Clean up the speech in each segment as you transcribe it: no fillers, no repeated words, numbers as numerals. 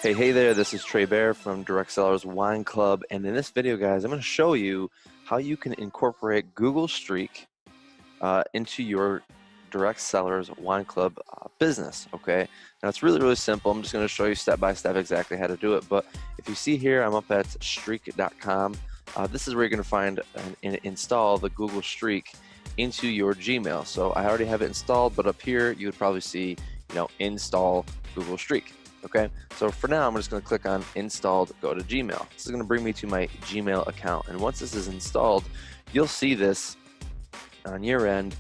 Hey there, this is Trey Bearor from Direct Cellars Wine Club, and in this video, guys, I'm going to show you how you can incorporate Google Streak into your Direct Cellars Wine Club business, okay? Now, it's really simple. I'm just going to show you step by step exactly how to do it, but if you see here, I'm up at streak.com. This is where you're going to find and install the Google Streak into your Gmail. So I already have it installed, but up here, you would probably see, install Google Streak. Okay, so for now, I'm just going to click on installed, go to Gmail. This is going to bring me to my Gmail account. And once this is installed, you'll see this on your end.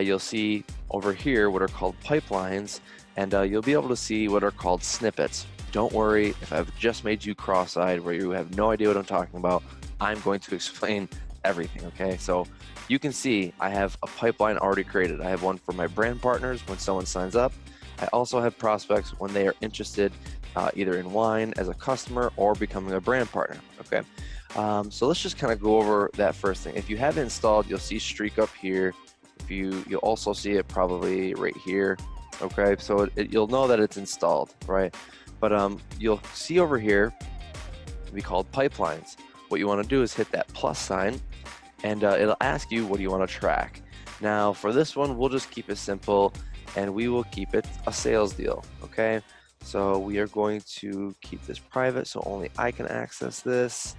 You'll see over here what are called pipelines, and you'll be able to see what are called snippets. Don't worry if I've just made you cross-eyed where you have no idea what I'm talking about. I'm going to explain everything, okay? So you can see I have a pipeline already created. I have one for my brand partners when someone signs up. I also have prospects when they are interested either in wine as a customer or becoming a brand partner, okay? So let's just kind of go over that first thing. If you have it installed, you'll see Streak up here. You'll also see it probably right here, okay? So you'll know that it's installed, right? But you'll see over here, it'll be called pipelines. What you want to do is hit that plus sign, and it'll ask you, what do you want to track? Now, for this one, we'll just keep it simple, and we will keep it a sales deal, okay? So we are going to keep this private so only I can access this,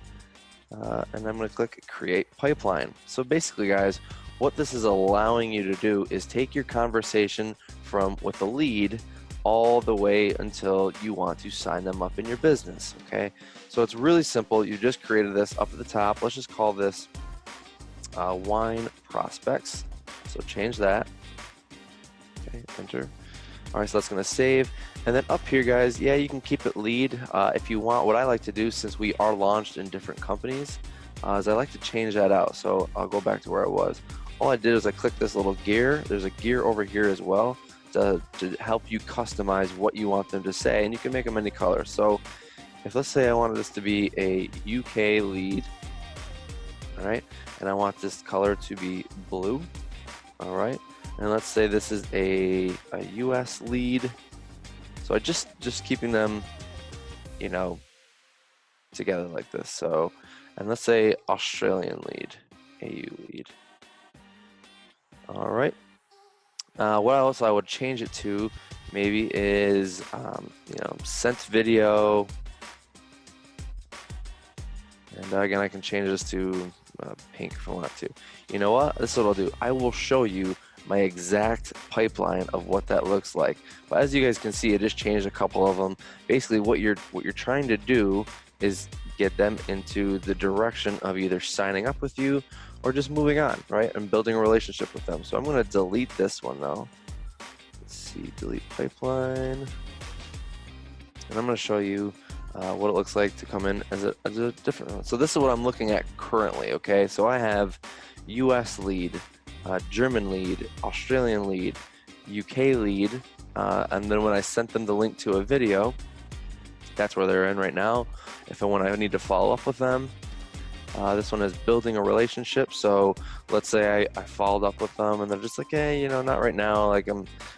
and I'm going to click create pipeline. So basically, guys, what this is allowing you to do is take your conversation from with a lead all the way until you want to sign them up in your business, okay? So it's really simple. You just created this up at the top. Let's just call this wine prospects. So change that. Okay, enter. All right, so that's gonna save. And then up here, guys, yeah, you can keep it lead if you want. What I like to do, since we are launched in different companies, is I like to change that out. So I'll go back to where I was. All I did is I clicked this little gear. There's a gear over here as well to help you customize what you want them to say, and you can make them any color. So if, let's say I wanted this to be a UK lead, all right, and I want this color to be blue, all right, and let's say this is a US lead. So I just keeping them, together like this. So, and let's say Australian lead, AU lead. All right. What else I would change it to maybe is, sent video. And again, I can change this to pink if I want to. You know what? This is what I'll do. I will show you my exact pipeline of what that looks like. But as you guys can see, I just changed a couple of them. Basically, what you're trying to do is get them into the direction of either signing up with you or just moving on, right? And building a relationship with them. So I'm going to delete this one though. Let's see, delete pipeline. And I'm going to show you what it looks like to come in as a different one. So this is what I'm looking at currently, okay? So I have US lead, German lead, Australian lead, UK lead, and then when I sent them the link to a video, that's where they're in right now. If I need to follow up with them, this one is building a relationship. So let's say I followed up with them and they're just like, hey, not right now,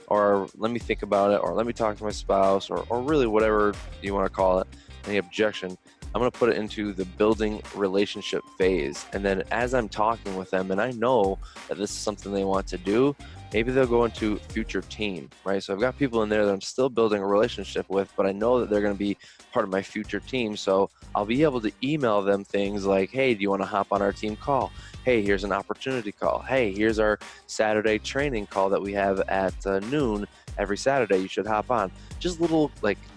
or let me think about it, or let me talk to my spouse, or really whatever you want to call it, any objection. I'm going to put it into the building relationship phase. And then as I'm talking with them and I know that this is something they want to do, maybe they'll go into future team, right? So I've got people in there that I'm still building a relationship with, but I know that they're going to be part of my future team. So I'll be able to email them things like, hey, do you want to hop on our team call? Hey, here's an opportunity call. Hey, here's our Saturday training call that we have at noon every Saturday. You should hop on. Just little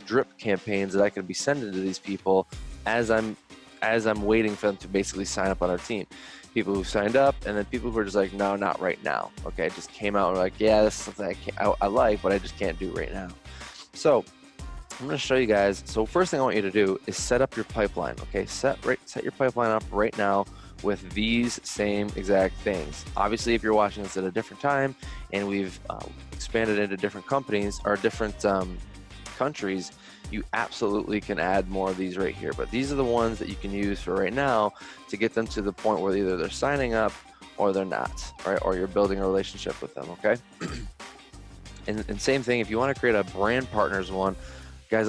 drip campaigns that I can be sending to these people as I'm waiting for them to basically sign up on our team. People who signed up, and then people who are just like, no, not right now. Okay, it just came out and like, yeah, this is something I like, but I just can't do right now. So I'm going to show you guys. So first thing I want you to do is set up your pipeline. Okay, set your pipeline up right now with these same exact things. Obviously, if you're watching this at a different time and we've expanded into different companies or different countries, you absolutely can add more of these right here. But these are the ones that you can use for right now to get them to the point where either they're signing up or they're not, right? Or you're building a relationship with them, okay? And same thing, if you want to create a brand partners one, guys,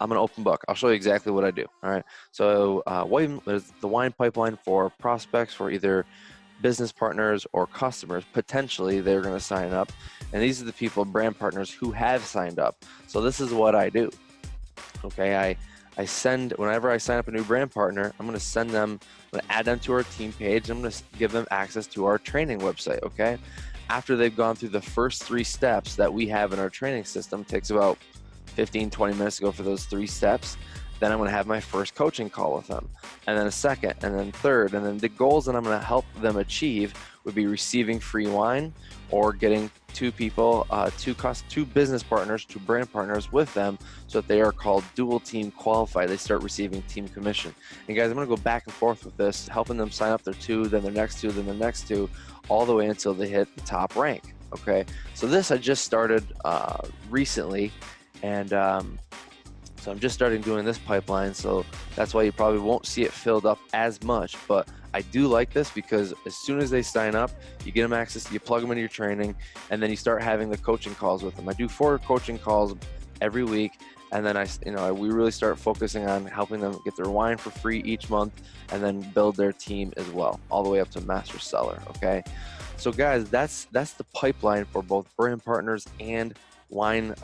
I'm an open book. I'll show you exactly what I do. All right. So wine is the wine pipeline for prospects for either business partners or customers. Potentially, they're going to sign up, and these are the people, brand partners, who have signed up. So this is what I do. Okay, I send, whenever I sign up a new brand partner, I'm going to send them, I'm going to add them to our team page. I'm going to give them access to our training website. Okay, after they've gone through the first 3 steps that we have in our training system, it takes about 15-20 minutes to go for those 3 steps. Then I'm going to have my first coaching call with them, and then a second, and then third, and then the goals that I'm going to help them achieve would be receiving free wine, or getting 2 people, 2 business partners, 2 brand partners with them, so that they are called dual team qualified. They start receiving team commission. And guys, I'm going to go back and forth with this, helping them sign up their 2, then their next 2, then the next 2, all the way until they hit the top rank. Okay, so this I just started recently, and so I'm just starting doing this pipeline, so that's why you probably won't see it filled up as much. But I do like this because as soon as they sign up, you get them access, you plug them into your training, and then you start having the coaching calls with them. I do 4 coaching calls every week, and then we really start focusing on helping them get their wine for free each month, and then build their team as well, all the way up to master seller. Okay, so guys, that's the pipeline for both brand partners and wine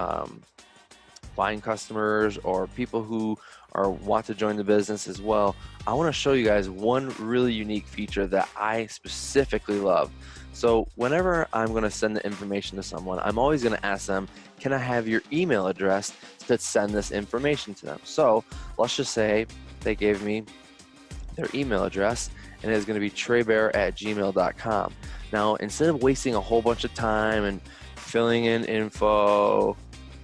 customers, or people who want to join the business as well. I want to show you guys one really unique feature that I specifically love. So whenever I'm going to send the information to someone, I'm always going to ask them, can I have your email address to send this information to them? So let's just say they gave me their email address, and it's going to be treybearor@gmail.com. Now, instead of wasting a whole bunch of time and filling in info,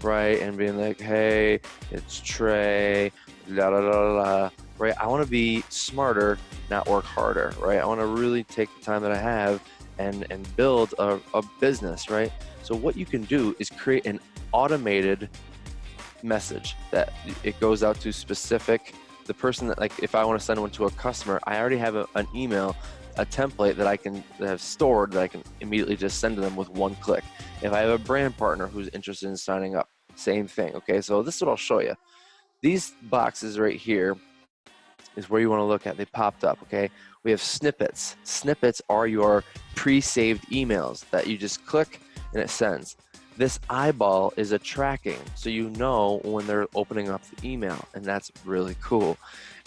right, and being like, hey, it's Trey, la la la la, right? I want to be smarter, not work harder, right? I want to really take the time that I have and build a business, right? So what you can do is create an automated message that it goes out to the person that, like, if I want to send one to a customer, I already have an email, a template that I have stored that I can immediately just send to them with one click. If I have a brand partner who's interested in signing up, same thing. Okay, so this is what I'll show you. These boxes right here is where you want to look at. They popped up. Okay, we have snippets. Snippets are your pre-saved emails that you just click and it sends. This eyeball is a tracking, so you know when they're opening up the email, and that's really cool.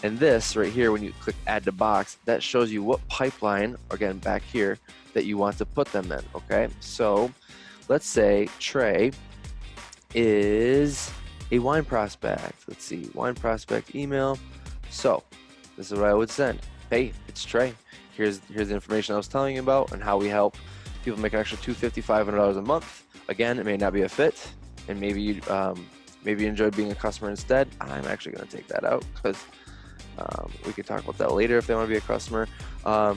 And this right here, when you click add to box, that shows you what pipeline, again back here, that you want to put them in. Okay, so let's say Trey is a wine prospect. Let's see, wine prospect email. So this is what I would send. Hey, it's Trey. Here's the information I was telling you about, and how we help people make an extra $250, $500 a month. Again, it may not be a fit, and maybe you enjoyed being a customer instead. I'm actually going to take that out, because we can talk about that later if they want to be a customer. The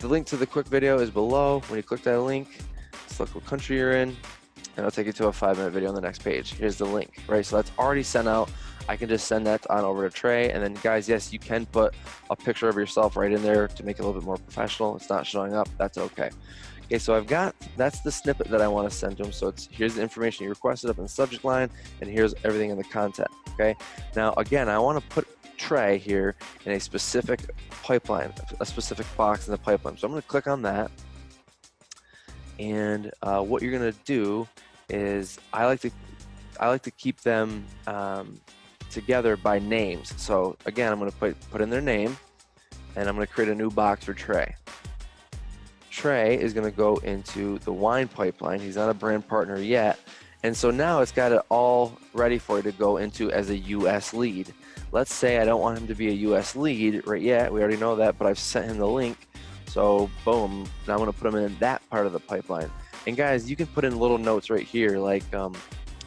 link to the quick video is below. When you click that link, select what country you're in, and it'll take you to a 5-minute video on the next page. Here's the link, right? So that's already sent out. I can just send that on over to Trey. And then guys, yes, you can put a picture of yourself right in there to make it a little bit more professional. It's not showing up, that's okay. Okay, so that's the snippet that I want to send to them. So here's the information you requested up in the subject line, and here's everything in the content, okay? Now, again, I want to put Trey here in a specific pipeline, a specific box in the pipeline. So I'm going to click on that. And what you're going to do is I like to keep them together by names. So again, I'm going to put in their name, and I'm going to create a new box for Trey. Trey is going to go into the wine pipeline. He's not a brand partner yet. And so now it's got it all ready for you to go into as a US lead. Let's say I don't want him to be a US lead right yet. We already know that, but I've sent him the link. So boom, now I'm going to put him in that part of the pipeline. And guys, you can put in little notes right here, like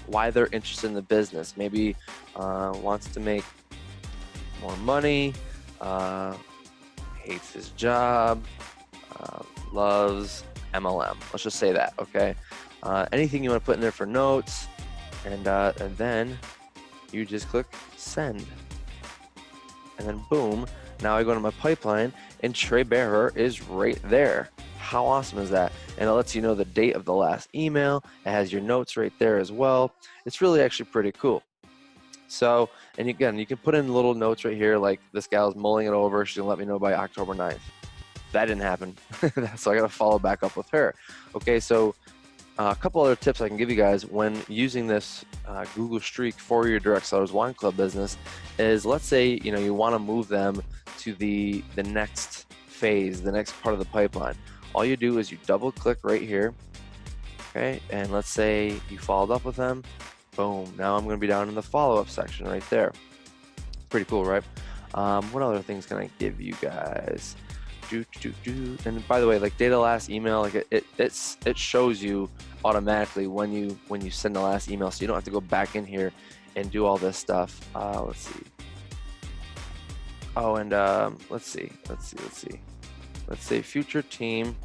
why they're interested in the business. Maybe wants to make more money, hates his job, loves MLM. Let's just say that, okay? Anything you want to put in there for notes, and then you just click send. And then boom, now I go to my pipeline, and Trey Bearor is right there. How awesome is that? And it lets you know the date of the last email. It has your notes right there as well. It's really actually pretty cool. So, and again, you can put in little notes right here, like this gal's mulling it over. She's gonna let me know by October 9th. That didn't happen. So I gotta follow back up with her. Okay, so a couple other tips I can give you guys when using this Google Streak for your Direct Cellars Wine Club business is, let's say, you know, you wanna move them to the next phase, the next part of the pipeline. All you do is you double click right here, okay? And let's say you followed up with them, boom. Now I'm gonna be down in the follow-up section right there. Pretty cool, right? What other things can I give you guys? And by the way, like data last email, like it shows you automatically when you send the last email, so you don't have to go back in here and do all this stuff. Let's see. Oh, and let's say future team.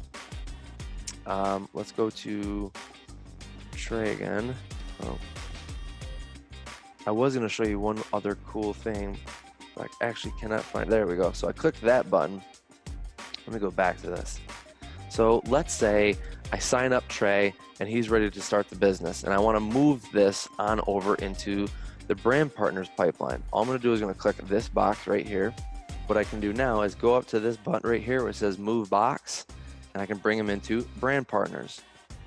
Let's go to Trey again. Oh, I was gonna show you one other cool thing. I actually cannot find. There we go. So I clicked that button. Let me go back to this. So let's say I sign up Trey and he's ready to start the business, and I want to move this on over into the brand partners pipeline. All I'm going to do is going to click this box right here. What I can do now is go up to this button right here where it says move box, and I can bring him into brand partners.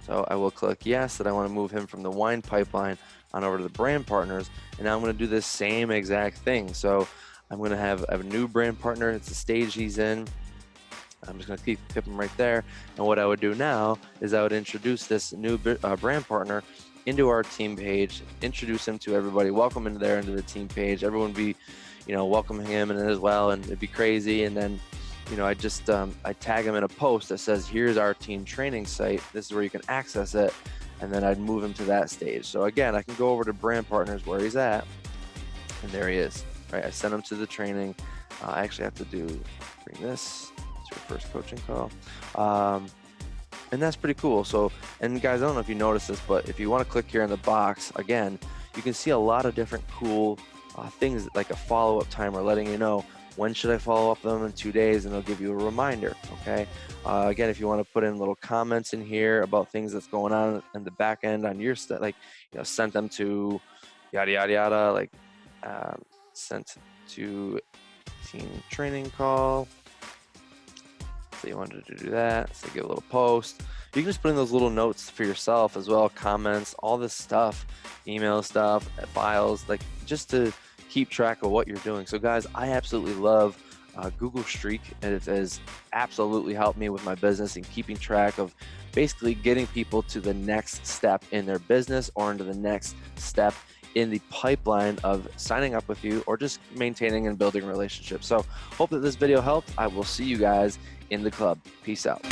So I will click yes, that I want to move him from the wine pipeline on over to the brand partners, and now I'm going to do this same exact thing. So I'm going to have a new brand partner. It's the stage he's in. I'm just going to keep him right there. And what I would do now is I would introduce this new brand partner into our team page, introduce him to everybody, welcome him there into the team page. Everyone would be, you know, welcoming him in as well, and it'd be crazy. And then, you know, I just I tag him in a post that says, here's our team training site. This is where you can access it. And then I'd move him to that stage. So again, I can go over to brand partners where he's at, and there he is. Right, I sent him to the training. I actually have to bring this. Your first coaching call, and that's pretty cool. So, and guys, I don't know if you noticed this, but if you want to click here in the box again, you can see a lot of different cool things, like a follow-up timer letting you know when should I follow up them in 2 days, and they'll give you a reminder. Okay, again, if you want to put in little comments in here about things that's going on in the back end on your like, you know, sent them to yada yada yada, like sent to team training call. So you wanted to do that, so give a little post. You can just put in those little notes for yourself as well, comments, all this stuff, email stuff, files, like just to keep track of what you're doing. So guys, I absolutely love Google Streak, and it has absolutely helped me with my business and keeping track of basically getting people to the next step in their business or into the next step in the pipeline of signing up with you or just maintaining and building relationships. So hope that this video helped. I will see you guys in the club. Peace out.